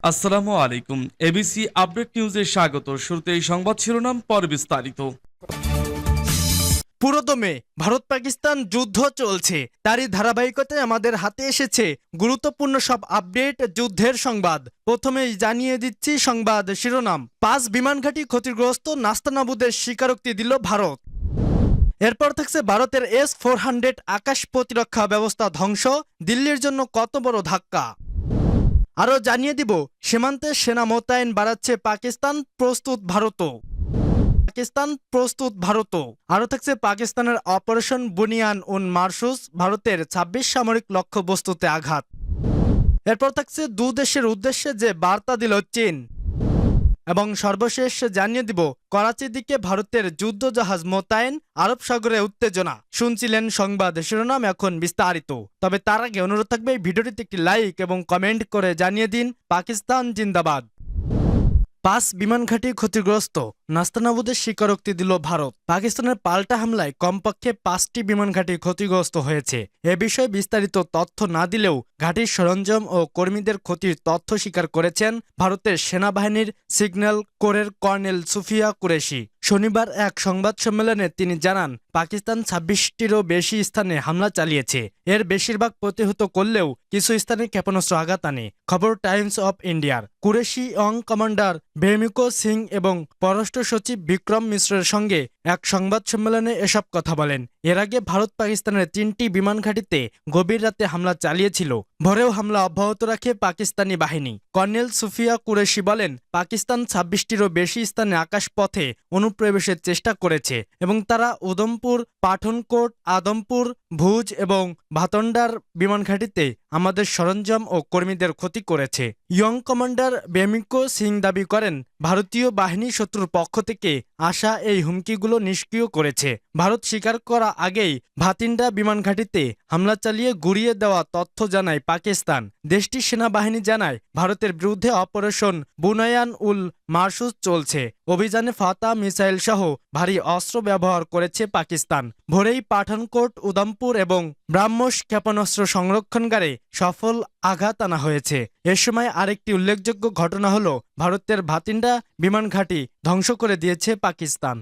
আসসালামু আলাইকুম। ABC update নিউজে স্বাগত। শুরুতেই সংবাদ শিরোনাম, পরে বিস্তারিত। পুরোদমে ভারত পাকিস্তান যুদ্ধ চলছে, তারই ধারাবাহিকতায় আমাদের হাতে এসেছে গুরুত্বপূর্ণ সব আপডেট যুদ্ধের সংবাদ। প্রথমেই জানিয়ে দিচ্ছি সংবাদ শিরোনাম। 5 বিমানঘাঁটি ক্ষতিগ্রস্ত, নাস্তানাবুদের স্বীকারোক্তি দিল ভারত। এরপর থাকছে ভারতের S-400 আকাশ প্রতিরক্ষা ব্যবস্থা ধ্বংস, দিল্লির জন্য কত বড় ধাক্কা। আরও জানিয়ে দিব সীমান্তে সেনা মোতায়েন বাড়াচ্ছে পাকিস্তান, প্রস্তুত ভারতও। আরও থাকছে পাকিস্তানের অপারেশন বুনিয়ান উন মারসুস, ভারতের 26 সামরিক লক্ষ্যবস্তুতে আঘাত। এরপর থাকছে দু দেশের উদ্দেশ্যে যে বার্তা দিল চীন। এবং সর্বশেষ জানিয়ে দিব করাচির দিকে ভারতের যুদ্ধজাহাজ মোতায়েন, আরব সাগরে উত্তেজনা। শুনছিলেন সংবাদ শিরোনাম, এখন বিস্তারিত। তবে তার আগে অনুরোধ থাকবে এই ভিডিওটিতে একটি লাইক এবং কমেন্ট করে জানিয়ে দিন পাকিস্তান জিন্দাবাদ। 5 বিমানঘাঁটি ক্ষতিগ্রস্ত, নাস্তানাবুদের স্বীকারোক্তি দিল ভারত। পাকিস্তানের পাল্টা হামলায় কমপক্ষে 5টি বিমানঘাঁটি ক্ষতিগ্রস্ত হয়েছে। এ বিষয়ে বিস্তারিত তথ্য না দিলেও ঘাঁটির সরঞ্জাম ও কর্মীদের ক্ষতির তথ্য স্বীকার করেছেন ভারতের সেনাবাহিনীর সিগন্যাল কোরের কর্নেল সুফিয়া কুরেশি। শনিবার এক সংবাদ সম্মেলনে তিনি জানান, পাকিস্তান 26টিরও বেশি স্থানে হামলা চালিয়েছে। এর বেশিরভাগ প্রতিহত করলেও কিছু স্থানে ক্ষেপণাস্ত্র আঘাত আনে। খবর টাইমস অফ ইন্ডিয়ার। কুরেশি অং কমান্ডার ভেমিকো সিং এবং পররাষ্ট্র সচিব বিক্রম মিশ্রের সঙ্গে এক সংবাদ সম্মেলনে এসব কথা বলেন। এর আগে ভারত পাকিস্তানের 3টি বিমান ঘাঁটিতে গভীর রাতে হামলা চালিয়েছিল। ভোরেও হামলা অব্যাহত রাখে পাকিস্তানি বাহিনী। কর্নেল সুফিয়া কুরেশি বলেন, পাকিস্তান 26টিরও বেশি স্থানে আকাশপথে অনুপ্রবেশের চেষ্টা করেছে এবং তারা উধমপুর, পাঠানকোট, আদমপুর, ভুজ এবং ভাতন্ডার বিমান ঘাঁটিতে আমাদের সরঞ্জাম ও কর্মীদের ক্ষতি করেছে। ইয়ং কমান্ডার বেমিকো সিং দাবি করেন, ভারতীয় বাহিনী শত্রুর পক্ষ থেকে আসা এই হুমকিগুলো নিষ্ক্রিয় করেছে। ভারত স্বীকার করা আগেই ভাতিন্ডা বিমান ঘাঁটিতে হামলা চালিয়ে গুড়িয়ে দেওয়া তথ্য জানায় পাকিস্তান। দেশটির সেনাবাহিনী জানায়, ভারতের বিরুদ্ধে অপারেশন বুনায়ান উল মারসুস চলছে। অভিযানে ফাতা মিসাইল সহ ভারী অস্ত্র ব্যবহার করেছে পাকিস্তান। ভোরেই পাঠানকোট, উধমপুর এবং ব্রাহ্মস ক্ষেপণাস্ত্র সংরক্ষণগারে সফল আঘাত আনা হয়েছে। এ সময় আরেকটি উল্লেখযোগ্য ঘটনা হলো ভারতের ভাতিন্ডা বিমান ঘাঁটি ধ্বংস করে দিয়েছে পাকিস্তান।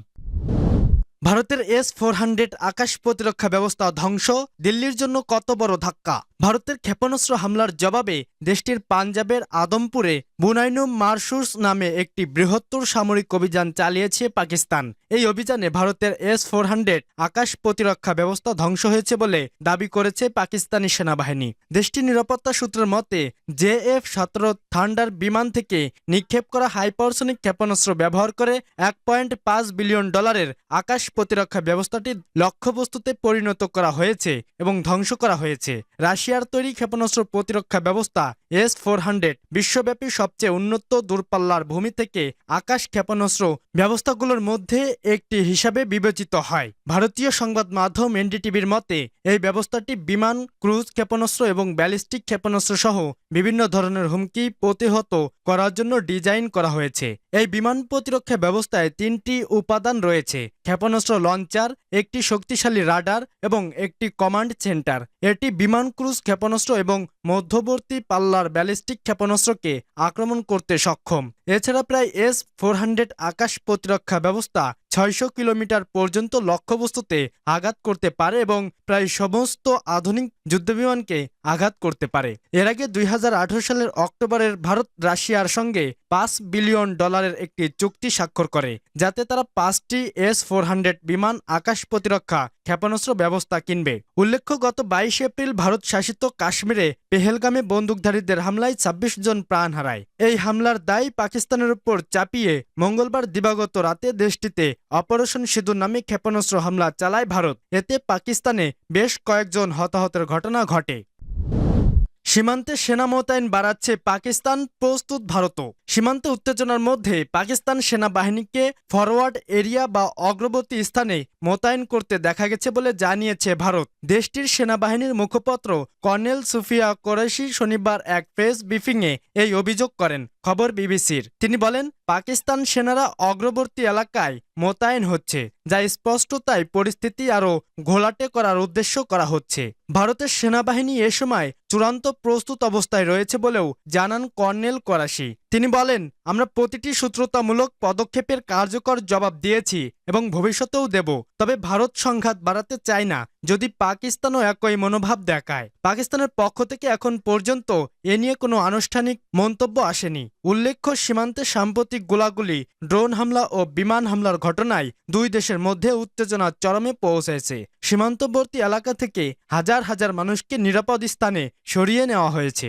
ভারতের S-400 আকাশ প্রতিরক্ষা ব্যবস্থা ধ্বংস, দিল্লির জন্য কত বড় ধাক্কা। ভারতের ক্ষেপণাস্ত্র হামলার জবাবে দেশটির পাঞ্জাবের আদমপুরে বুনাইনুম মারসুস নামে একটি বৃহত্তর সামরিক অভিযান চালিয়েছে পাকিস্তান। এই অভিযানে ভারতের S-400 আকাশ প্রতিরক্ষা ব্যবস্থা ধ্বংস হয়েছে বলে দাবি করেছে পাকিস্তানি সেনাবাহিনী। দেশটির নিরাপত্তা সূত্রের মতে, JF-17 থান্ডার বিমান থেকে নিক্ষেপ করা হাইপারসনিক ক্ষেপণাস্ত্র ব্যবহার করে $1.5 বিলিয়ন আকাশ প্রতিরক্ষা ব্যবস্থাটি লক্ষ্যবস্তুতে পরিণত করা হয়েছে এবং ধ্বংস করা হয়েছে। রাশিয়ার তৈরি ক্ষেপণাস্ত্র প্রতিরক্ষা ব্যবস্থা S-400 বিশ্বব্যাপী সবচেয়ে উন্নত দূরপাল্লার ভূমি থেকে আকাশ ক্ষেপণাস্ত্র ব্যবস্থাগুলোর মধ্যে একটি হিসাবে বিবেচিত হয়। ভারতীয় সংবাদ মাধ্যম এনডিটিভির মতে, এই ব্যবস্থাটি বিমান, ক্রুজ ক্ষেপণাস্ত্র এবং ব্যালিস্টিক ক্ষেপণাস্ত্র সহ বিভিন্ন ধরনের হুমকি প্রতিহত করার জন্য ডিজাইন করা হয়েছে। এই বিমান প্রতিরক্ষা ব্যবস্থায় 3টি উপাদান রয়েছে: ক্ষেপণাস্ত্র লঞ্চার, একটি শক্তিশালী রাডার এবং একটি কমান্ড সেন্টার। এটি বিমান, ক্রুজ ক্ষেপণাস্ত্র এবং মধ্যবর্তী পাল্লার ব্যালিস্টিক ক্ষেপণাস্ত্রকে আক্রমণ করতে সক্ষম। এছাড়া প্রায় S-400 আকাশ প্রতিরক্ষা ব্যবস্থা 600 কিলোমিটার পর্যন্ত লক্ষ্যবস্তুতে আঘাত করতে পারে এবং প্রায় সমস্ত আধুনিক যুদ্ধবিমানকে আঘাত করতে পারে। এর আগে 2018 সালের অক্টোবরের ভারত রাশিয়ার সঙ্গে $5 বিলিয়ন একটি চুক্তি স্বাক্ষর করে, যাতে তারা 5টি S-400 বিমান আকাশ প্রতিরক্ষা ক্ষেপণাস্ত্র ব্যবস্থা কিনবে। উল্লেখ্য, গত 22 এপ্রিল ভারত শাসিত কাশ্মীরে পেহেলগামে বন্দুকধারীদের হামলায় 26 জন প্রাণ হারায়। এই হামলার দায় পাকিস্তানের উপর চাপিয়ে মঙ্গলবার দিবাগত রাতে দেশটিতে অপারেশন সিঁদুর নামে ক্ষেপণাস্ত্র হামলা চালায় ভারত। এতে পাকিস্তানে বেশ কয়েকজন হতাহতের ঘটনা ঘটে। সীমান্তে সেনা মোতায়েন বাড়াচ্ছে পাকিস্তান, প্রস্তুত ভারতও। সীমান্তে উত্তেজনার মধ্যে পাকিস্তান সেনাবাহিনীকে ফরওয়ার্ড এরিয়া বা অগ্রবর্তী স্থানে মোতায়েন করতে দেখা গেছে বলে জানিয়েছে ভারত। দেশটির সেনাবাহিনীর মুখপাত্র কর্নেল সুফিয়া কুরেশি শনিবার এক প্রেস ব্রিফিংয়ে এই অভিযোগ করেন। খবর বিবিসির। তিনি বলেন, পাকিস্তান সেনারা অগ্রবর্তী এলাকায় মোতায়েন হচ্ছে, যা স্পষ্টতাই পরিস্থিতি আরও ঘোলাটে করার উদ্দেশ্য করা হচ্ছে। ভারতের সেনাবাহিনী এ সময় চূড়ান্ত প্রস্তুত অবস্থায় রয়েছে বলেও জানান কর্নেল কোরাশি। তিনি বলেন, আমরা প্রতিটি সূত্রতামূলক পদক্ষেপের কার্যকর জবাব দিয়েছি এবং ভবিষ্যতেও দেব। তবে ভারত সংঘাত বাড়াতে চায় না যদি পাকিস্তানও একই মনোভাব দেখায়। পাকিস্তানের পক্ষ থেকে এখন পর্যন্ত এ নিয়ে কোনো আনুষ্ঠানিক মন্তব্য আসেনি। উল্লেখ্য, সীমান্তে সাম্প্রতিক গোলাগুলি, ড্রোন হামলা ও বিমান হামলার ঘটনায় দুই দেশের মধ্যে উত্তেজনা চরমে পৌঁছেছে। সীমান্তবর্তী এলাকা থেকে হাজার হাজার মানুষকে নিরাপদ স্থানে সরিয়ে নেওয়া হয়েছে।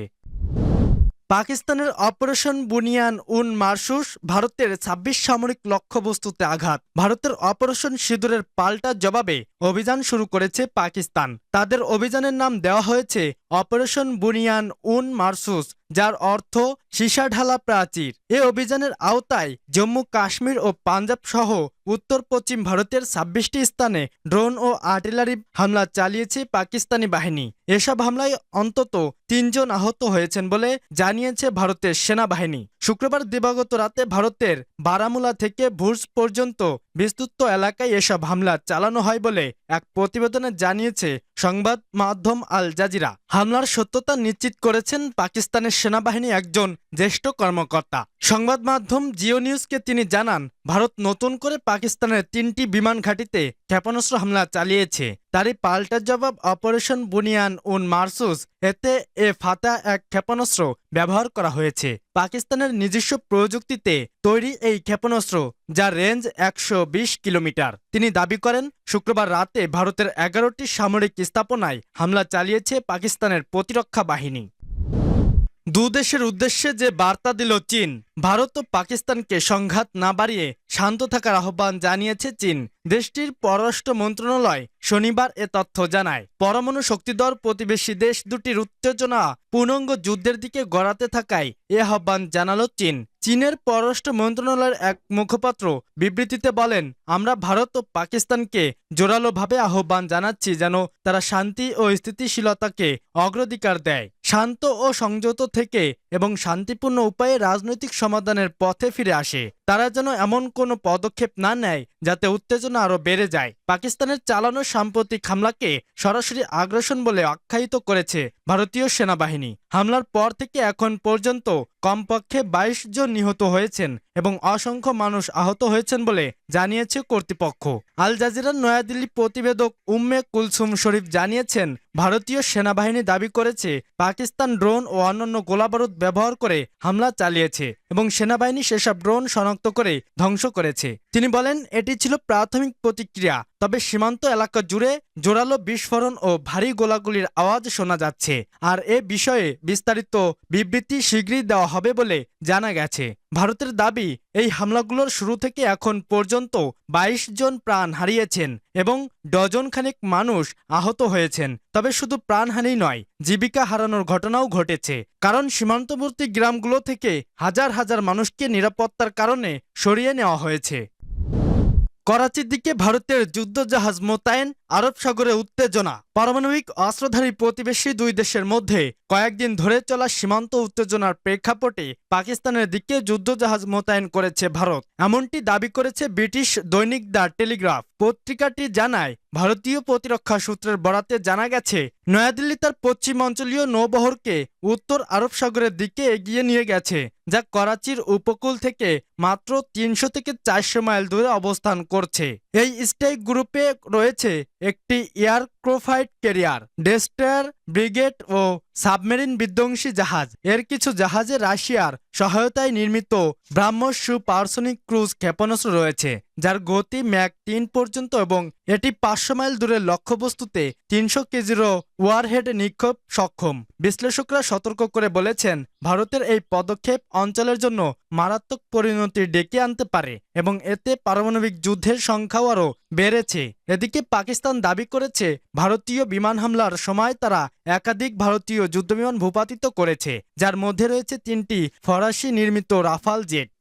পাকিস্তানের অপারেশন বুনিয়ান উন মারসুস ভারতের ২৬ সামরিক লক্ষ্যবস্তুতে আঘাত। ভারতের অপারেশন সিঁদুরের পাল্টা জবাবে অভিযান শুরু করেছে পাকিস্তান। তাদের অভিযানের নাম দেওয়া হয়েছে অপারেশন বুনিয়ান উন মারসুস, যার অর্থ সীসাঢালা প্রাচীর। এ অভিযানের আওতায় জম্মু কাশ্মীর ও পাঞ্জাব সহ উত্তর পশ্চিম ভারতের ২৬টি স্থানে ড্রোন ও আর্টিলারি হামলা চালিয়েছে পাকিস্তানি বাহিনী। এসব হামলায় অন্তত ৩ জন আহত হয়েছেন বলে জানিয়েছে ভারতের সেনাবাহিনী। শুক্রবার দিবাগত রাতে ভারতের বারামুলা থেকে ভুজ পর্যন্ত বিস্তৃত এলাকায় এসব হামলা চালানো হয় বলে এক প্রতিবেদনে জানিয়েছে সংবাদ মাধ্যম আল জাজিরা। হামলার সত্যতা নিশ্চিত করেছেন পাকিস্তানের সেনাবাহিনী একজন জ্যেষ্ঠ কর্মকর্তা। সংবাদ মাধ্যম জিও নিউজকে তিনি জানান, ভারত নতুন করে পাকিস্তানের ৩টি বিমান ঘাঁটিতে ক্ষেপণাস্ত্র হামলা চালিয়েছে। তারই পাল্টা জবাব অপারেশন বুনিয়ান উন মারসুস। এতে ফাতা এক ক্ষেপণাস্ত্র ব্যবহার করা হয়েছে। পাকিস্তানের নিজস্ব প্রযুক্তিতে তৈরি এই ক্ষেপণাস্ত্র, যার রেঞ্জ ১২০ কিলোমিটার। তিনি দাবি করেন, শুক্রবার রাতে ভারতের ১১টি সামরিক স্থাপনায় হামলা চালিয়েছে পাকিস্তানের প্রতিরক্ষা বাহিনী। দুদেশের উদ্দেশ্যে যে বার্তা দিল চীন। ভারত ও পাকিস্তানকে সংঘাত না বাড়িয়ে শান্ত থাকার আহ্বান জানিয়েছে চীন। দেশটির পররাষ্ট্র মন্ত্রণালয় শনিবার এ তথ্য জানায়। পরমাণু শক্তিধর প্রতিবেশী দেশ দুটির উত্তেজনা পূর্ণাঙ্গ যুদ্ধের দিকে গড়াতে থাকায় এ আহ্বান জানালো চীন। চীনের পররাষ্ট্র মন্ত্রণালয়ের এক মুখপাত্র বিবৃতিতে বলেন, আমরা ভারত ও পাকিস্তানকে জোরালোভাবে আহ্বান জানাচ্ছি যেন তারা শান্তি ও স্থিতিশীলতাকে অগ্রাধিকার দেয়, শান্ত ও সংযত থেকে এবং শান্তিপূর্ণ উপায়ে রাজনৈতিক সমাধানের পথে ফিরে আসে। তারা যেন এমন কোনো পদক্ষেপ না নেয় যাতে উত্তেজনা আরও বেড়ে যায়। পাকিস্তানের চালানো সাম্প্রতিক হামলাকে সরাসরি আগ্রাসন বলে আখ্যায়িত করেছে ভারতীয় সেনাবাহিনী। হামলার পর থেকে এখন পর্যন্ত কমপক্ষে ২২ জন নিহত হয়েছেন এবং অসংখ্য মানুষ আহত হয়েছেন বলে জানিয়েছে কর্তৃপক্ষ। আল জাজিরার নয়াদিল্লি প্রতিবেদক উম্মে কুলসুম শরীফ জানিয়েছেন, ভারতীয় সেনাবাহিনী দাবি করেছে পাকিস্তান ড্রোন ও অন্যান্য গোলাবারুদ ব্যবহার করে হামলা চালিয়েছে এবং সেনাবাহিনী সেসব ড্রোন শনাক্ত করে ধ্বংস করেছে। তিনি বলেন, এটি ছিল প্রাথমিক প্রতিক্রিয়া, তবে সীমান্ত এলাকা জুড়ে জোরালো বিস্ফোরণ ও ভারী গোলাগুলির আওয়াজ শোনা যাচ্ছে। আর এ বিষয়ে বিস্তারিত বিবৃতি শীঘ্রই দেওয়া হবে বলে জানা গেছে। ভারতের দাবি, এই হামলাগুলোর শুরু থেকে এখন পর্যন্ত ২২ জন প্রাণ হারিয়েছেন এবং ডজন খানেক মানুষ আহত হয়েছেন। তবে শুধু প্রাণহানি নয়, জীবিকা হারানোর ঘটনাও ঘটেছে, কারণ সীমান্তবর্তী গ্রামগুলো থেকে হাজার হাজার মানুষকে নিরাপত্তার কারণে সরিয়ে নেওয়া হয়েছে। করাচির দিকে ভারতের যুদ্ধজাহাজ মোতায়েন, আরব সাগরে উত্তেজনা। পারমাণবিক অস্ত্রধারী প্রতিবেশী দুই দেশের মধ্যে কয়েকদিন ধরে চলা সীমান্ত উত্তেজনার প্রেক্ষাপটে পাকিস্তানের দিকে যুদ্ধজাহাজ মোতায়েন করেছে ভারত, এমনটি দাবি করেছে ব্রিটিশ দৈনিক দ্য টেলিগ্রাফ। পত্রিকাটি জানায়, ভারতীয় প্রতিরক্ষা সূত্রের বরাতে জানা গেছে, নয়াদিল্লি তার পশ্চিম অঞ্চলীয় নৌবহরকে উত্তর আরব সাগরের দিকে এগিয়ে নিয়ে গেছে, যা করাচির উপকূল থেকে মাত্র ৩০০ থেকে ৪০০ মাইল দূরে অবস্থান করছে। এই স্ট্রাইক গ্রুপে রয়েছে একটি এয়ারক্রাফট ক্যারিয়ার, ডেস্ট্রয়ার ব্রিগেড ও সাবমেরিন বিধ্বংসী জাহাজ। এর কিছু জাহাজে রাশিয়ার সহায়তায় নির্মিত ব্রাহ্মস সুপারসনিক ক্রুজ ক্ষেপণাস্ত্র রয়েছে, যার গতি ম্যাক ৩ পর্যন্ত এবং এটি ৫০০ মাইল দূরের লক্ষ্যবস্তুতে ৩০০ কেজিরও ওয়ারহেড নিক্ষেপ সক্ষম। বিশ্লেষকরা সতর্ক করে বলেছেন, ভারতের এই পদক্ষেপ অঞ্চলের জন্য মারাত্মক পরিণতি ডেকে আনতে পারে এবং এতে পারমাণবিক যুদ্ধের সংখ্যাও আরও বেড়েছে। এদিকে পাকিস্তান দাবি করেছে, ভারতীয় বিমান হামলার সময় তারা একাধিক ভারতীয় যুদ্ধবিমান ভূপাতিত করেছে, যার মধ্যে রয়েছে ৩টি ফরাসি নির্মিত রাফাল জেট।